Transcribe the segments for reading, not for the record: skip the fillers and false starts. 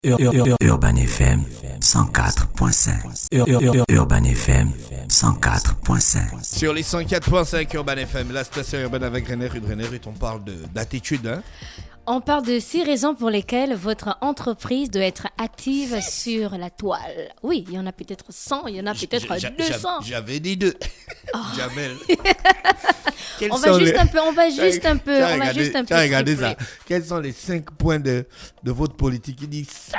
Urban FM 104.5. Urban FM 104.5. Sur les 104.5 Urban FM, la station urbaine avec René Rude. René Rude, on parle d'attitude, hein? On parle de 6 raisons pour lesquelles votre entreprise doit être active sur la toile. Oui, il y en a peut-être 100, il y en a peut-être 200. J'avais dit 2. Oh. Jamel. On va juste un peu. Regardez ça. Quels sont les 5 points de votre politique? Il dit 5.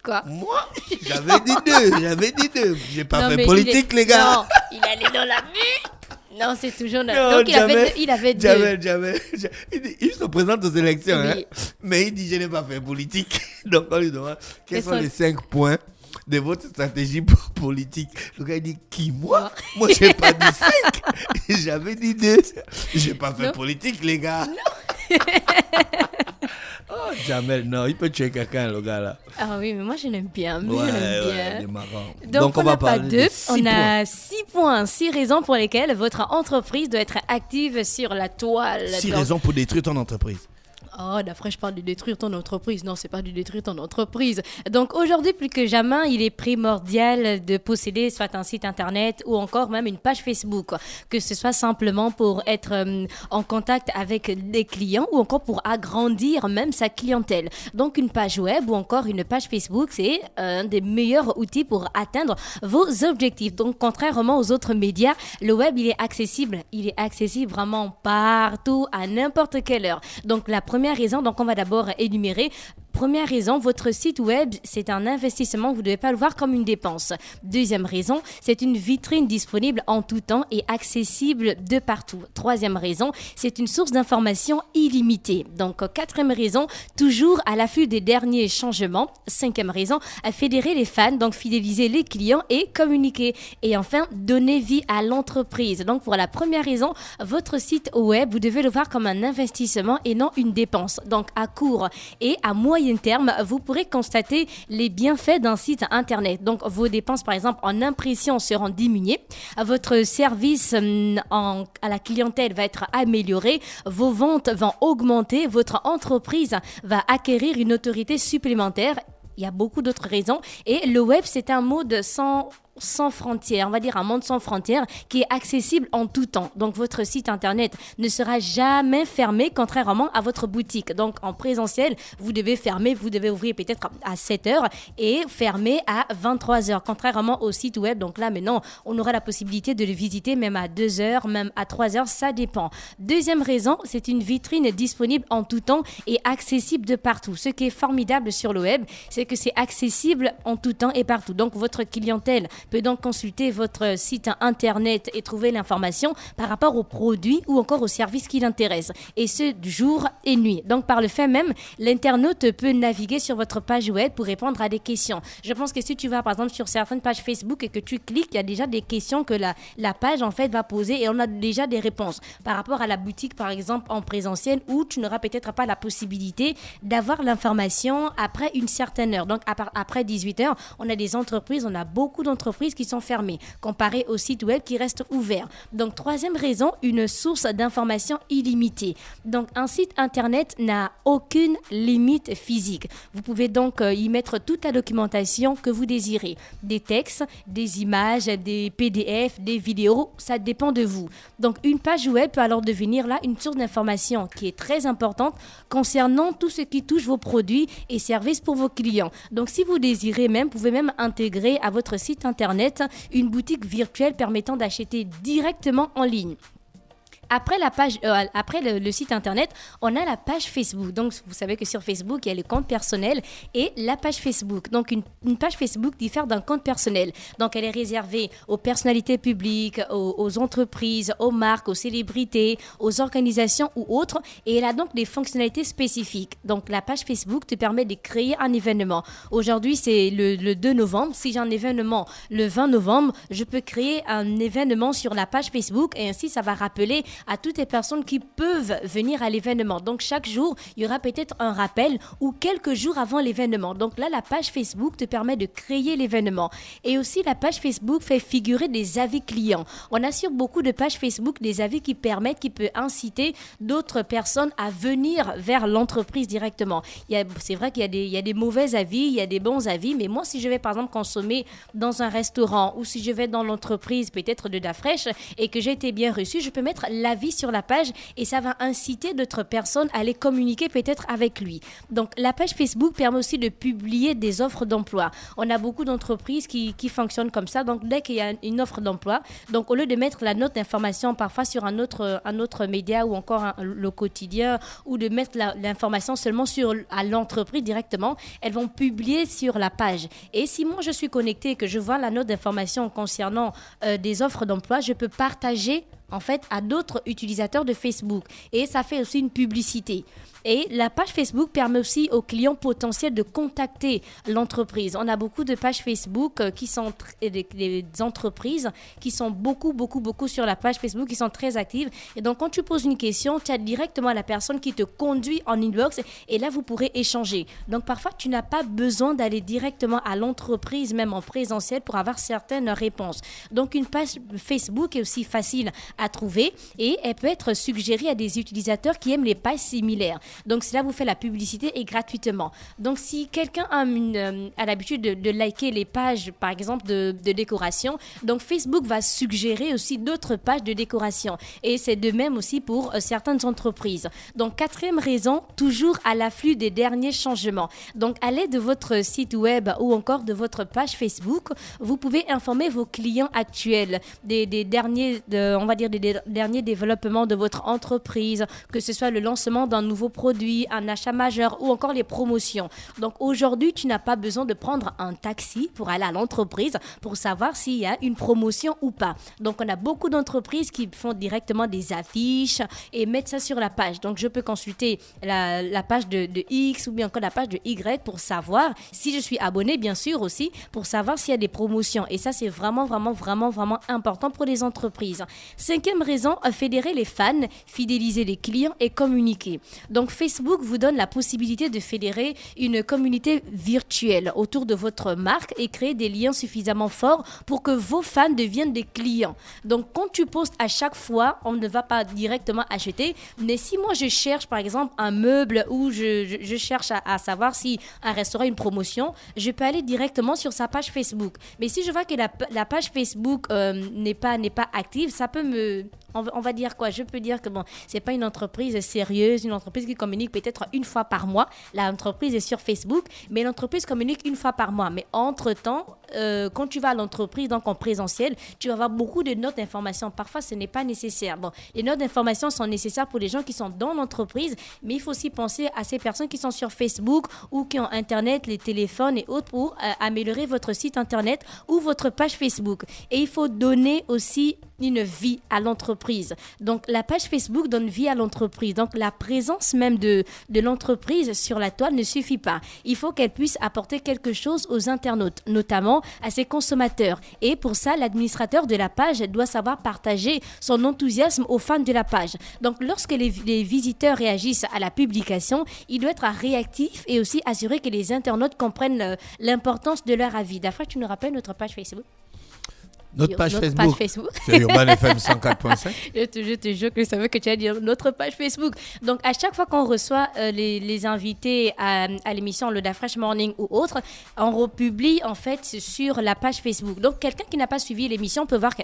Quoi? Moi, j'avais dit 2. J'ai pas fait politique, les gars. Non, il allait dans la vue. Non, c'est toujours... Non, donc, il avait 2. Jamel. Il se présente aux élections, oui. Hein, mais il dit, je n'ai pas fait politique. Donc, on lui demande, quels sont les 5 points de votre stratégie politique? Le gars, il dit, qui, moi? Moi, je n'ai pas dit 5. J'avais dit 2. Je n'ai pas fait politique, les gars. Non. Oh, Jamel, non, il peut tuer quelqu'un, le gars, là. Ah oui, mais moi, je l'aime bien. Ouais, il est marrant. Donc on n'a pas 2, on a 6 points. 6 raisons pour lesquelles votre entreprise doit être active sur la toile. 6 raisons pour détruire ton entreprise. Oh, d'après, je parle de détruire ton entreprise. Non, c'est pas de détruire ton entreprise. Donc, aujourd'hui, plus que jamais, il est primordial de posséder soit un site Internet ou encore même une page Facebook. Que ce soit simplement pour être en contact avec des clients ou encore pour agrandir même sa clientèle. Donc, une page web ou encore une page Facebook, c'est un des meilleurs outils pour atteindre vos objectifs. Donc, contrairement aux autres médias, le web, il est accessible. Il est accessible vraiment partout, à n'importe quelle heure. Donc, la première raison, donc on va d'abord énumérer. Première raison, votre site web, c'est un investissement, vous ne devez pas le voir comme une dépense. Deuxième raison, c'est une vitrine disponible en tout temps et accessible de partout. Troisième raison, c'est une source d'information illimitée. Donc, quatrième raison, toujours à l'affût des derniers changements. Cinquième raison, à fédérer les fans, donc fidéliser les clients et communiquer. Et enfin, donner vie à l'entreprise. Donc, pour la première raison, votre site web, vous devez le voir comme un investissement et non une dépense. Donc, à court et à moyen terme, vous pourrez constater les bienfaits d'un site Internet. Donc, vos dépenses, par exemple, en impression seront diminuées. Votre service à la clientèle va être amélioré. Vos ventes vont augmenter. Votre entreprise va acquérir une autorité supplémentaire. Il y a beaucoup d'autres raisons. Et le web, c'est un mode sans frontières, on va dire un monde sans frontières qui est accessible en tout temps. Donc, votre site Internet ne sera jamais fermé, contrairement à votre boutique. Donc, en présentiel, vous devez fermer, vous devez ouvrir peut-être à 7h et fermer à 23h, contrairement au site web. Donc là, maintenant, on aura la possibilité de le visiter même à 2h, même à 3h, ça dépend. Deuxième raison, c'est une vitrine disponible en tout temps et accessible de partout. Ce qui est formidable sur le web, c'est que c'est accessible en tout temps et partout. Donc, votre clientèle peut donc consulter votre site Internet et trouver l'information par rapport aux produits ou encore aux services qui l'intéressent. Et ce, jour et nuit. Donc, par le fait même, l'internaute peut naviguer sur votre page web pour répondre à des questions. Je pense que si tu vas, par exemple, sur certaines pages Facebook et que tu cliques, il y a déjà des questions que la page, en fait, va poser et on a déjà des réponses. Par rapport à la boutique, par exemple, en présentiel, où tu n'auras peut-être pas la possibilité d'avoir l'information après une certaine heure. Donc, après 18h, on a des entreprises, on a beaucoup d'entreprises qui sont fermées, comparé au site web qui reste ouvert. Donc, troisième raison, une source d'information illimitée. Donc, un site Internet n'a aucune limite physique. Vous pouvez donc y mettre toute la documentation que vous désirez. Des textes, des images, des PDF, des vidéos, ça dépend de vous. Donc, une page web peut alors devenir là une source d'information qui est très importante concernant tout ce qui touche vos produits et services pour vos clients. Donc, si vous désirez même, vous pouvez même intégrer à votre site Internet une boutique virtuelle permettant d'acheter directement en ligne. Après le site Internet, on a la page Facebook. Donc, vous savez que sur Facebook, il y a le compte personnel et la page Facebook. Donc, une page Facebook diffère d'un compte personnel. Donc, elle est réservée aux personnalités publiques, aux entreprises, aux marques, aux célébrités, aux organisations ou autres. Et elle a donc des fonctionnalités spécifiques. Donc, la page Facebook te permet de créer un événement. Aujourd'hui, c'est le 2 novembre. Si j'ai un événement le 20 novembre, je peux créer un événement sur la page Facebook et ainsi, ça va rappeler à toutes les personnes qui peuvent venir à l'événement. Donc chaque jour, il y aura peut-être un rappel ou quelques jours avant l'événement. Donc là, la page Facebook te permet de créer l'événement. Et aussi, la page Facebook fait figurer des avis clients. On a sur beaucoup de pages Facebook des avis qui peuvent inciter d'autres personnes à venir vers l'entreprise directement. C'est vrai qu'il y a des mauvais avis, il y a des bons avis, mais moi, si je vais par exemple consommer dans un restaurant ou si je vais dans l'entreprise peut-être de Dafresh et que j'ai été bien reçu, je peux mettre l'avis sur la page et ça va inciter d'autres personnes à aller communiquer peut-être avec lui. Donc, la page Facebook permet aussi de publier des offres d'emploi. On a beaucoup d'entreprises qui fonctionnent comme ça. Donc, dès qu'il y a une offre d'emploi, donc au lieu de mettre la note d'information parfois sur un autre média ou encore le quotidien ou de mettre l'information seulement à l'entreprise directement, elles vont publier sur la page. Et si moi je suis connectée et que je vois la note d'information concernant des offres d'emploi, je peux partager en fait à d'autres utilisateurs de Facebook. Et ça fait aussi une publicité. Et la page Facebook permet aussi aux clients potentiels de contacter l'entreprise. On a beaucoup de pages Facebook qui sont des entreprises qui sont beaucoup sur la page Facebook, qui sont très actives. Et donc, quand tu poses une question, tu as directement la personne qui te conduit en inbox et là, vous pourrez échanger. Donc, parfois, tu n'as pas besoin d'aller directement à l'entreprise, même en présentiel, pour avoir certaines réponses. Donc, une page Facebook est aussi facile à trouver et elle peut être suggérée à des utilisateurs qui aiment les pages similaires. Donc, cela vous fait la publicité et gratuitement. Donc, si quelqu'un a l'habitude de liker les pages, par exemple, de décoration, donc Facebook va suggérer aussi d'autres pages de décoration. Et c'est de même aussi pour certaines entreprises. Donc, quatrième raison, toujours à l'afflux des derniers changements. Donc, à l'aide de votre site web ou encore de votre page Facebook, vous pouvez informer vos clients actuels des derniers développements de votre entreprise, que ce soit le lancement d'un nouveau produit, un achat majeur ou encore les promotions. Donc aujourd'hui, tu n'as pas besoin de prendre un taxi pour aller à l'entreprise pour savoir s'il y a une promotion ou pas. Donc on a beaucoup d'entreprises qui font directement des affiches et mettent ça sur la page. Donc je peux consulter la page de X ou bien encore la page de Y pour savoir si je suis abonné, bien sûr aussi, pour savoir s'il y a des promotions. Et ça, c'est vraiment important pour les entreprises. Cinquième raison, fédérer les fans, fidéliser les clients et communiquer. Donc, Facebook vous donne la possibilité de fédérer une communauté virtuelle autour de votre marque et créer des liens suffisamment forts pour que vos fans deviennent des clients. Donc, quand tu postes à chaque fois, on ne va pas directement acheter. Mais si moi, je cherche, par exemple, un meuble ou je cherche à savoir si un restaurant a une promotion, je peux aller directement sur sa page Facebook. Mais si je vois que la page Facebook n'est pas active, ça peut on va dire quoi? Je peux dire que bon, c'est pas une entreprise sérieuse, une entreprise qui communique peut-être une fois par mois. L'entreprise est sur Facebook, mais l'entreprise communique une fois par mois. Mais entre-temps, quand tu vas à l'entreprise, donc en présentiel, tu vas avoir beaucoup de notes d'information. Parfois, ce n'est pas nécessaire. Bon, les notes d'information sont nécessaires pour les gens qui sont dans l'entreprise, mais il faut aussi penser à ces personnes qui sont sur Facebook ou qui ont Internet, les téléphones et autres pour améliorer votre site Internet ou votre page Facebook. Et il faut donner aussi une vie à l'entreprise. Donc, la page Facebook donne vie à l'entreprise. Donc, la présence même de l'entreprise sur la toile ne suffit pas. Il faut qu'elle puisse apporter quelque chose aux internautes, notamment à ses consommateurs. Et pour ça, l'administrateur de la page doit savoir partager son enthousiasme aux fans de la page. Donc, lorsque les visiteurs réagissent à la publication, il doit être réactif et aussi assurer que les internautes comprennent l'importance de leur avis. D'après, tu nous rappelles notre page Facebook? Notre page Facebook. C'est Urban FM 104.5. Je te jure que je savais que tu allais dire notre page Facebook. Donc, à chaque fois qu'on reçoit les invités à l'émission Le Dafresh Morning ou autre, on republie en fait sur la page Facebook. Donc, quelqu'un qui n'a pas suivi l'émission peut voir que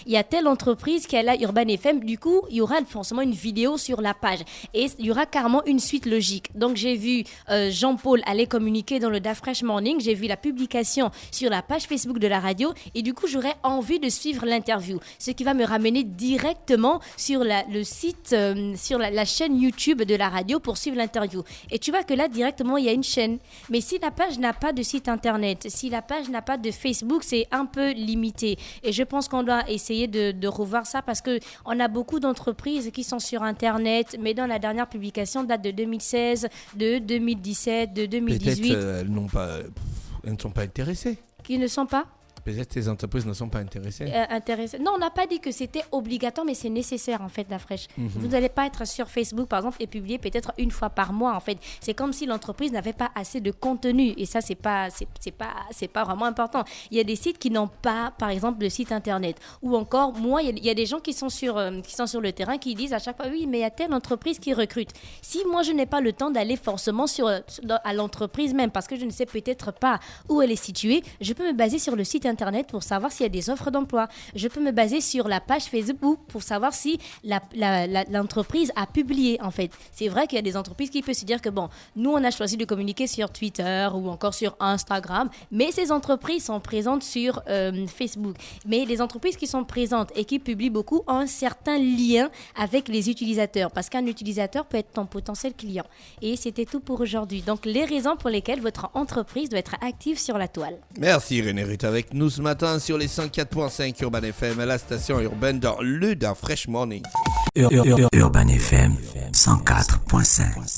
il y a telle entreprise qui est là, Urban FM. Du coup, il y aura forcément une vidéo sur la page. Et il y aura carrément une suite logique. Donc, j'ai vu Jean-Paul aller communiquer dans Le Dafresh Morning. J'ai vu la publication sur la page Facebook de la radio. Et du coup, j'aurais envie de suivre l'interview, ce qui va me ramener directement sur le site, sur la chaîne YouTube de la radio pour suivre l'interview. Et tu vois que là, directement, il y a une chaîne. Mais si la page n'a pas de site internet, si la page n'a pas de Facebook, c'est un peu limité. Et je pense qu'on doit essayer de revoir ça parce qu'on a beaucoup d'entreprises qui sont sur Internet, mais dans la dernière publication date de 2016, de 2017, de 2018. Peut-être elles ne sont pas intéressées. Qui ne sont pas Peut-être que ces entreprises ne sont pas intéressées. Non, on n'a pas dit que c'était obligatoire, mais c'est nécessaire en fait, la fraîche. Vous n'allez pas être sur Facebook par exemple et publier peut-être une fois par mois en fait. C'est comme si l'entreprise n'avait pas assez de contenu et ça c'est pas vraiment important. Il y a des sites qui n'ont pas, par exemple, le site internet ou encore moi il y a des gens qui sont sur le terrain qui disent à chaque fois oui mais il y a telle entreprise qui recrute. Si moi je n'ai pas le temps d'aller forcément à l'entreprise même parce que je ne sais peut-être pas où elle est située, je peux me baser sur le site internet pour savoir s'il y a des offres d'emploi. Je peux me baser sur la page Facebook pour savoir si l'entreprise a publié en fait. C'est vrai qu'il y a des entreprises qui peuvent se dire que bon, nous on a choisi de communiquer sur Twitter ou encore sur Instagram, mais ces entreprises sont présentes sur Facebook. Mais les entreprises qui sont présentes et qui publient beaucoup ont un certain lien avec les utilisateurs parce qu'un utilisateur peut être ton potentiel client. Et c'était tout pour aujourd'hui. Donc les raisons pour lesquelles votre entreprise doit être active sur la toile. Merci René Ruth avec nous ce matin sur les 104.5 Urban FM, la station urbaine dans Fresh Morning. Urban FM 104.5.